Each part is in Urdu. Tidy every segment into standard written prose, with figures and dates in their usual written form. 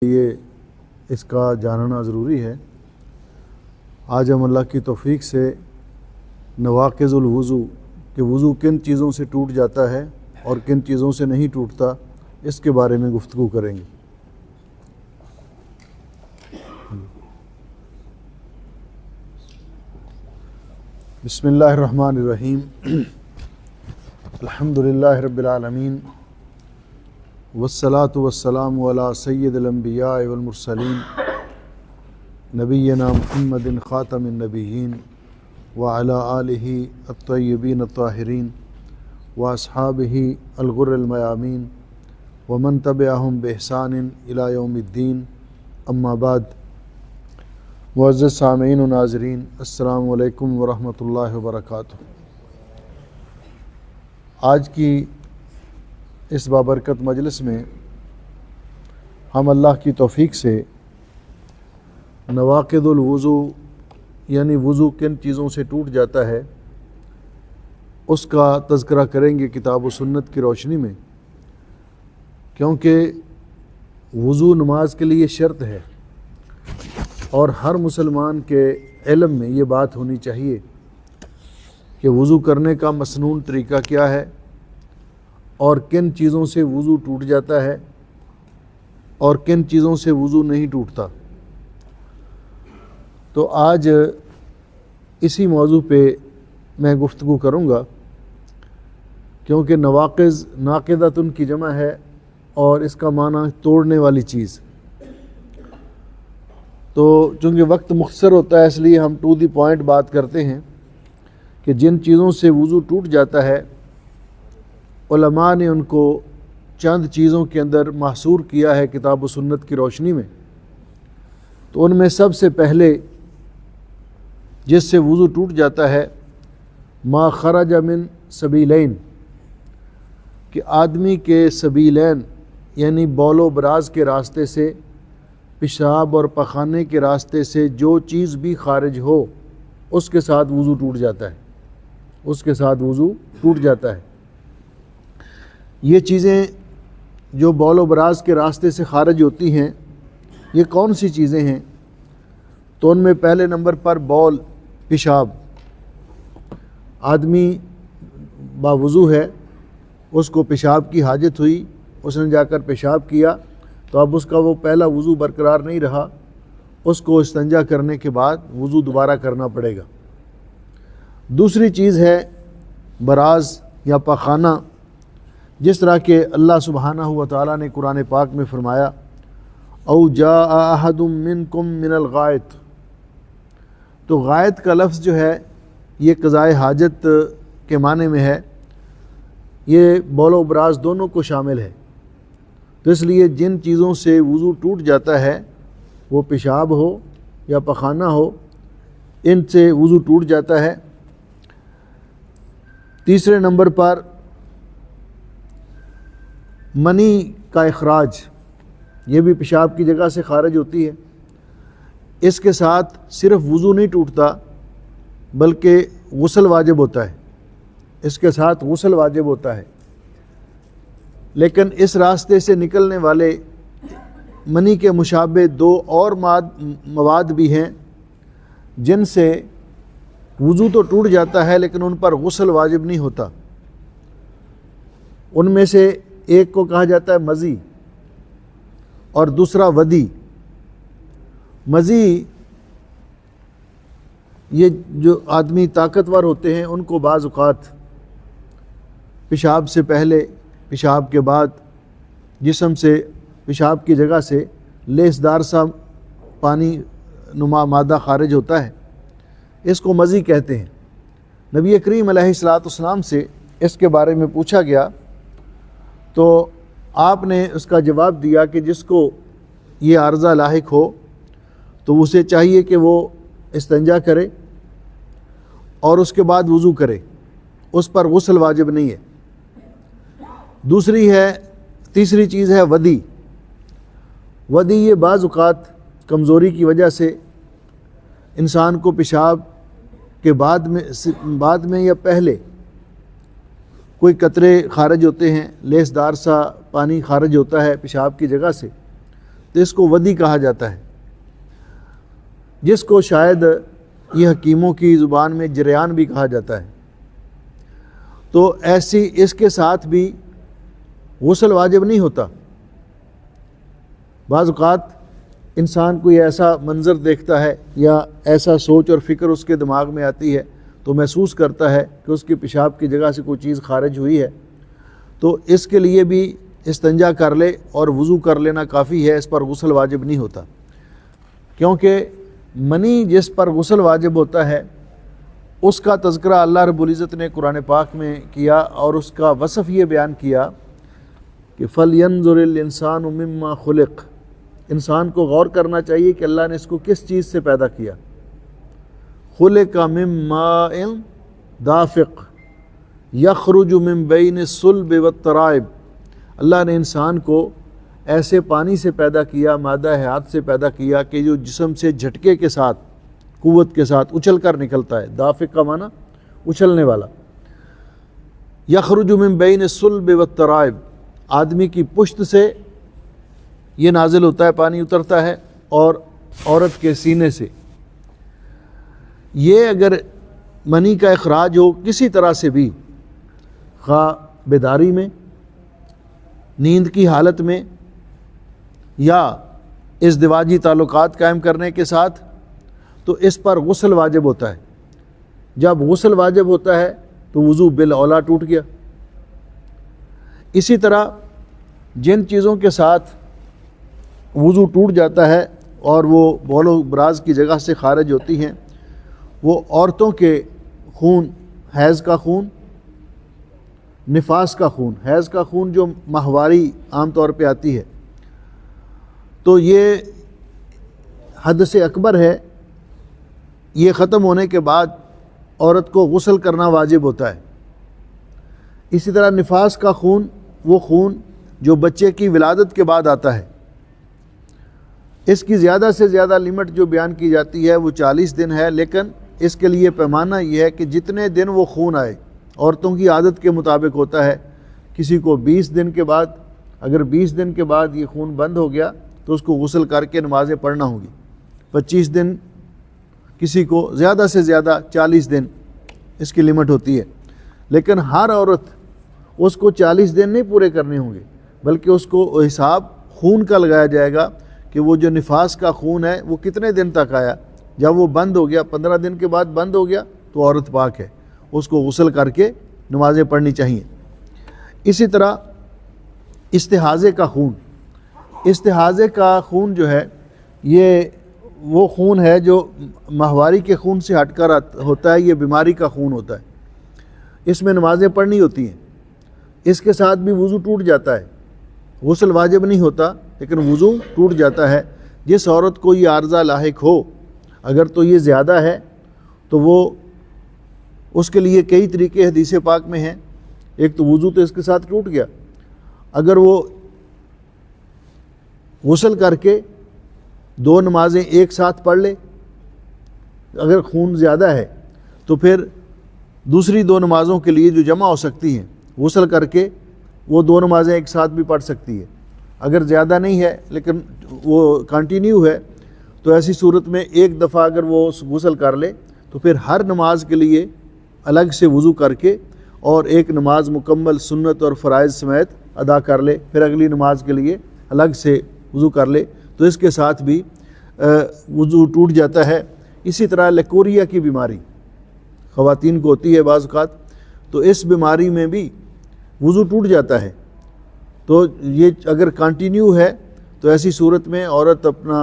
یہ اس کا جاننا ضروری ہے۔ آج ہم اللہ کی توفیق سے نواقض الوضو کہ وضو کن چیزوں سے ٹوٹ جاتا ہے اور کن چیزوں سے نہیں ٹوٹتا، اس کے بارے میں گفتگو کریں گے۔ بسم اللہ الرحمن الرحیم۔ الحمدللہ رب العالمین والصلاة والسلام علی سید الانبیاء والمرسلین نبینا محمد خاتم النبیین وعلی آلہ الطیبین الطاہرین واصحابہ الغر المیامین ومن تبعہم بإحسان الی یوم الدین، اما بعد۔ معزز سامعین و ناظرین، السلام علیکم ورحمۃ اللہ وبرکاتہ۔ آج کی اس بابرکت مجلس میں ہم اللہ کی توفیق سے نواقض الوضو یعنی وضو کن چیزوں سے ٹوٹ جاتا ہے اس کا تذکرہ کریں گے کتاب و سنت کی روشنی میں، کیونکہ وضو نماز کے لیے شرط ہے اور ہر مسلمان کے علم میں یہ بات ہونی چاہیے کہ وضو کرنے کا مسنون طریقہ کیا ہے اور کن چیزوں سے وضو ٹوٹ جاتا ہے اور کن چیزوں سے وضو نہیں ٹوٹتا۔ تو آج اسی موضوع پہ میں گفتگو کروں گا، کیونکہ نواقض ناقضۃ کی جمع ہے اور اس کا معنی توڑنے والی چیز۔ تو چونکہ وقت مختصر ہوتا ہے اس لیے ہم ٹو دی پوائنٹ بات کرتے ہیں کہ جن چیزوں سے وضو ٹوٹ جاتا ہے علماء نے ان کو چند چیزوں کے اندر محصور کیا ہے کتاب و سنت کی روشنی میں۔ تو ان میں سب سے پہلے جس سے وضو ٹوٹ جاتا ہے ما خرج من سبیلین، کہ آدمی کے سبیلین یعنی بول و براز کے راستے سے، پیشاب اور پخانے کے راستے سے جو چیز بھی خارج ہو اس کے ساتھ وضو ٹوٹ جاتا ہے، اس کے ساتھ وضو ٹوٹ جاتا ہے۔ یہ چیزیں جو بول و براز کے راستے سے خارج ہوتی ہیں یہ کون سی چیزیں ہیں؟ تو ان میں پہلے نمبر پر بول، پیشاب۔ آدمی باوضو ہے، اس کو پیشاب کی حاجت ہوئی، اس نے جا کر پیشاب کیا تو اب اس کا وہ پہلا وضو برقرار نہیں رہا، اس کو استنجا کرنے کے بعد وضو دوبارہ کرنا پڑے گا۔ دوسری چیز ہے براز یا پخانہ، جس طرح کہ اللہ سبحانہ و تعالیٰ نے قرآن پاک میں فرمایا او جاء احد منکم من الغائط۔ تو غائط کا لفظ جو ہے یہ قضائے حاجت کے معنی میں ہے، یہ بول و براز دونوں کو شامل ہے۔ تو اس لیے جن چیزوں سے وضو ٹوٹ جاتا ہے وہ پیشاب ہو یا پخانہ ہو، ان سے وضو ٹوٹ جاتا ہے۔ تیسرے نمبر پر منی کا اخراج، یہ بھی پیشاب کی جگہ سے خارج ہوتی ہے۔ اس کے ساتھ صرف وضو نہیں ٹوٹتا بلکہ غسل واجب ہوتا ہے، اس کے ساتھ غسل واجب ہوتا ہے۔ لیکن اس راستے سے نکلنے والے منی کے مشابہ دو اور مواد بھی ہیں جن سے وضو تو ٹوٹ جاتا ہے لیکن ان پر غسل واجب نہیں ہوتا۔ ان میں سے ایک کو کہا جاتا ہے مزی اور دوسرا ودی۔ مزی یہ جو آدمی طاقتور ہوتے ہیں ان کو بعض اوقات پیشاب سے پہلے، پیشاب کے بعد جسم سے پیشاب کی جگہ سے لیسدار سا پانی نما مادہ خارج ہوتا ہے، اس کو مزی کہتے ہیں۔ نبی کریم علیہ الصلاۃ والسلام سے اس کے بارے میں پوچھا گیا تو آپ نے اس کا جواب دیا کہ جس کو یہ عارضہ لاحق ہو تو اسے چاہیے کہ وہ استنجا کرے اور اس کے بعد وضو کرے، اس پر غسل واجب نہیں ہے۔ تیسری چیز ہے ودی۔ ودی یہ بعض اوقات کمزوری کی وجہ سے انسان کو پیشاب کے بعد میں یا پہلے کوئی قطرے خارج ہوتے ہیں، لیسدار سا پانی خارج ہوتا ہے پیشاب کی جگہ سے، تو اس کو ودی کہا جاتا ہے، جس کو شاید یہ حکیموں کی زبان میں جریان بھی کہا جاتا ہے۔ تو ایسی اس کے ساتھ بھی غسل واجب نہیں ہوتا۔ بعض اوقات انسان کوئی ایسا منظر دیکھتا ہے یا ایسا سوچ اور فکر اس کے دماغ میں آتی ہے تو محسوس کرتا ہے کہ اس کی پیشاب کی جگہ سے کوئی چیز خارج ہوئی ہے، تو اس کے لیے بھی استنجا کر لے اور وضو کر لینا کافی ہے، اس پر غسل واجب نہیں ہوتا۔ کیونکہ منی جس پر غسل واجب ہوتا ہے اس کا تذکرہ اللہ رب العزت نے قرآن پاک میں کیا، اور اس کا وصف یہ بیان کیا کہ فَلْيَنظُرِ الْإِنسَانُ مِمَّا خُلِقَ، انسان کو غور کرنا چاہیے کہ اللہ نے اس کو کس چیز سے پیدا کیا۔ خُلِقَ مِن مَاءٍ دافق یخرج من بین الصلب والترائب، اللہ نے انسان کو ایسے پانی سے پیدا کیا، مادہ حیات سے پیدا کیا کہ جو جسم سے جھٹکے کے ساتھ، قوت کے ساتھ اچھل کر نکلتا ہے۔ دافق کا معنی اچھلنے والا۔ یخرج من بین الصلب والترائب، آدمی کی پشت سے یہ نازل ہوتا ہے، پانی اترتا ہے، اور عورت کے سینے سے۔ یہ اگر منی کا اخراج ہو کسی طرح سے بھی، خواہ بیداری میں، نیند کی حالت میں، یا ازدواجی تعلقات قائم کرنے کے ساتھ، تو اس پر غسل واجب ہوتا ہے۔ جب غسل واجب ہوتا ہے تو وضو بالاولیٰ ٹوٹ گیا۔ اسی طرح جن چیزوں کے ساتھ وضو ٹوٹ جاتا ہے اور وہ بول و براز کی جگہ سے خارج ہوتی ہیں، وہ عورتوں کے خون، حیض کا خون، نفاس کا خون۔ حیض کا خون جو ماہواری عام طور پہ آتی ہے، تو یہ حد سے اکبر ہے، یہ ختم ہونے کے بعد عورت کو غسل کرنا واجب ہوتا ہے۔ اسی طرح نفاس کا خون، وہ خون جو بچے کی ولادت کے بعد آتا ہے، اس کی زیادہ سے زیادہ لمٹ جو بیان کی جاتی ہے وہ 40 دن ہے، لیکن اس کے لیے پیمانہ یہ ہے کہ جتنے دن وہ خون آئے، عورتوں کی عادت کے مطابق ہوتا ہے۔ کسی کو 20 دن کے بعد، اگر 20 دن کے بعد یہ خون بند ہو گیا تو اس کو غسل کر کے نمازیں پڑھنا ہوں گی۔ 25 دن، کسی کو زیادہ سے زیادہ 40 دن اس کی لمٹ ہوتی ہے، لیکن ہر عورت اس کو 40 دن نہیں پورے کرنے ہوں گے، بلکہ اس کو حساب خون کا لگایا جائے گا کہ وہ جو نفاس کا خون ہے وہ کتنے دن تک آیا۔ جب وہ بند ہو گیا، 15 دن کے بعد بند ہو گیا، تو عورت پاک ہے، اس کو غسل کر کے نمازیں پڑھنی چاہیے۔ اسی طرح استحاضے کا خون، استحاضے کا خون جو ہے یہ وہ خون ہے جو ماہواری کے خون سے ہٹ کر ہوتا ہے، یہ بیماری کا خون ہوتا ہے، اس میں نمازیں پڑھنی ہوتی ہیں۔ اس کے ساتھ بھی وضو ٹوٹ جاتا ہے، غسل واجب نہیں ہوتا لیکن وضو ٹوٹ جاتا ہے۔ جس عورت کو یہ عارضہ لاحق ہو، اگر تو یہ زیادہ ہے تو وہ اس کے لیے کئی طریقے حدیث پاک میں ہیں۔ ایک تو وضو تو اس کے ساتھ ٹوٹ گیا، اگر وہ غسل کر کے 2 نمازیں ایک ساتھ پڑھ لے، اگر خون زیادہ ہے تو پھر دوسری 2 نمازوں کے لیے جو جمع ہو سکتی ہیں، غسل کر کے وہ 2 نمازیں ایک ساتھ بھی پڑھ سکتی ہے۔ اگر زیادہ نہیں ہے لیکن وہ کنٹینیو ہے، تو ایسی صورت میں ایک دفعہ اگر وہ غسل کر لے تو پھر ہر نماز کے لیے الگ سے وضو کر کے اور ایک نماز مکمل سنت اور فرائض سمیت ادا کر لے، پھر اگلی نماز کے لیے الگ سے وضو کر لے، تو اس کے ساتھ بھی وضو ٹوٹ جاتا ہے۔ اسی طرح لیکوریا کی بیماری خواتین کو ہوتی ہے بعض اوقات، تو اس بیماری میں بھی وضو ٹوٹ جاتا ہے۔ تو یہ اگر کنٹینیو ہے تو ایسی صورت میں عورت اپنا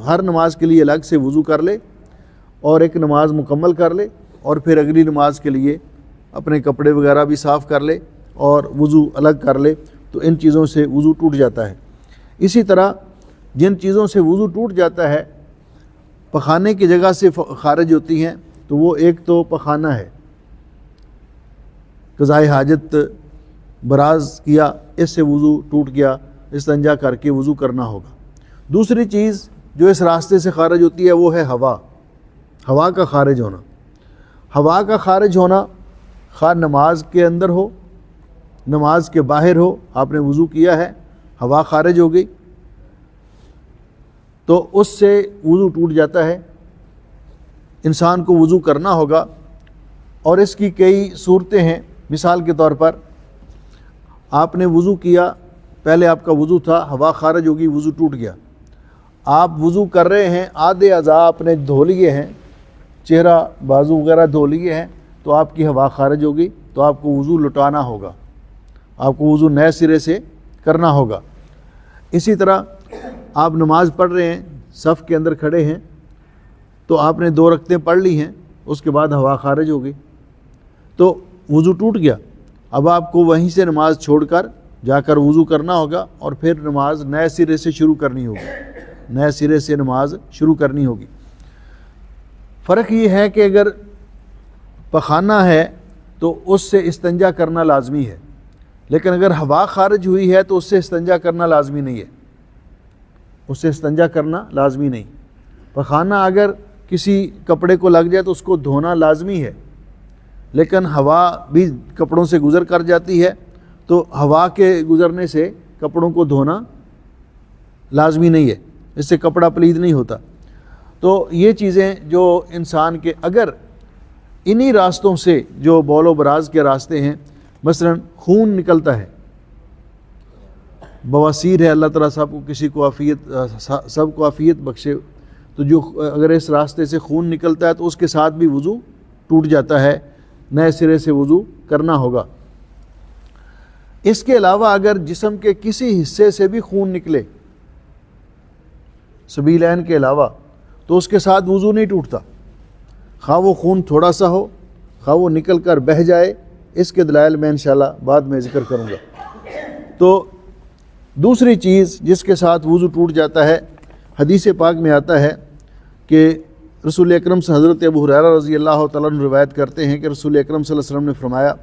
ہر نماز کے لیے الگ سے وضو کر لے اور ایک نماز مکمل کر لے، اور پھر اگلی نماز کے لیے اپنے کپڑے وغیرہ بھی صاف کر لے اور وضو الگ کر لے، تو ان چیزوں سے وضو ٹوٹ جاتا ہے۔ اسی طرح جن چیزوں سے وضو ٹوٹ جاتا ہے پخانے کی جگہ سے خارج ہوتی ہیں، تو وہ ایک تو پخانہ ہے، قضائے حاجت براز کیا، اس سے وضو ٹوٹ گیا، استنجا کر کے وضو کرنا ہوگا۔ دوسری چیز جو اس راستے سے خارج ہوتی ہے وہ ہے ہوا کا خارج ہونا۔ ہوا کا خارج ہونا خواہ نماز کے اندر ہو، نماز کے باہر ہو، آپ نے وضو کیا ہے، ہوا خارج ہو گئی، تو اس سے وضو ٹوٹ جاتا ہے. انسان کو وضو کرنا ہوگا اور اس کی کئی صورتیں ہیں. مثال کے طور پر آپ نے وضو کیا، پہلے آپ کا وضو تھا، ہوا خارج ہوگی، وضو ٹوٹ گیا. آپ وضو کر رہے ہیں، آدھے اعضاء آپ نے دھو لیے ہیں، چہرہ بازو وغیرہ دھو لیے ہیں، تو آپ کی ہوا خارج ہوگی، تو آپ کو وضو لٹانا ہوگا، آپ کو وضو نئے سرے سے کرنا ہوگا. اسی طرح آپ نماز پڑھ رہے ہیں، صف کے اندر کھڑے ہیں، تو آپ نے 2 رکعتیں پڑھ لی ہیں، اس کے بعد ہوا خارج ہو گئی تو وضو ٹوٹ گیا. اب آپ کو وہیں سے نماز چھوڑ کر جا کر وضو کرنا ہوگا اور پھر نماز نئے سرے سے شروع کرنی ہوگی، نئے سرے سے نماز شروع کرنی ہوگی. فرق یہ ہے کہ اگر پخانہ ہے تو اس سے استنجا کرنا لازمی ہے، لیکن اگر ہوا خارج ہوئی ہے تو اس سے استنجا کرنا لازمی نہیں ہے، اس سے استنجا کرنا لازمی نہیں. پخانہ اگر کسی کپڑے کو لگ جائے تو اس کو دھونا لازمی ہے، لیکن ہوا بھی کپڑوں سے گزر کر جاتی ہے، تو ہوا کے گزرنے سے کپڑوں کو دھونا لازمی نہیں ہے، اس سے کپڑا پلید نہیں ہوتا. تو یہ چیزیں جو انسان کے اگر انہی راستوں سے جو بول و براز کے راستے ہیں، مثلا خون نکلتا ہے، بواسیر ہے، اللہ تعالیٰ صاحب کو کسی کو عافیت، سب کو عافیت بخشے، تو جو اگر اس راستے سے خون نکلتا ہے تو اس کے ساتھ بھی وضو ٹوٹ جاتا ہے، نئے سرے سے وضو کرنا ہوگا. اس کے علاوہ اگر جسم کے کسی حصے سے بھی خون نکلے سبیلین کے علاوہ، تو اس کے ساتھ وضو نہیں ٹوٹتا، خواہ وہ خون تھوڑا سا ہو، خواہ وہ نکل کر بہہ جائے. اس کے دلائل میں انشاءاللہ بعد میں ذکر کروں گا. تو دوسری چیز جس کے ساتھ وضو ٹوٹ جاتا ہے، حدیث پاک میں آتا ہے کہ رسول اکرم سے حضرت ابو ہریرہ رضی اللہ تعالیٰ عنہ روایت کرتے ہیں کہ رسول اکرم صلی اللہ علیہ وسلم نے فرمایا،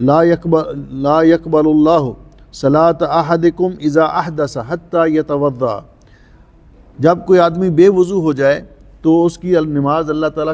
لا يقبل اللہ صلاۃ احدکم اذا احدث حتی یتوضا. جب کوئی آدمی بے وضو ہو جائے تو اس کی نماز اللہ تعالیٰ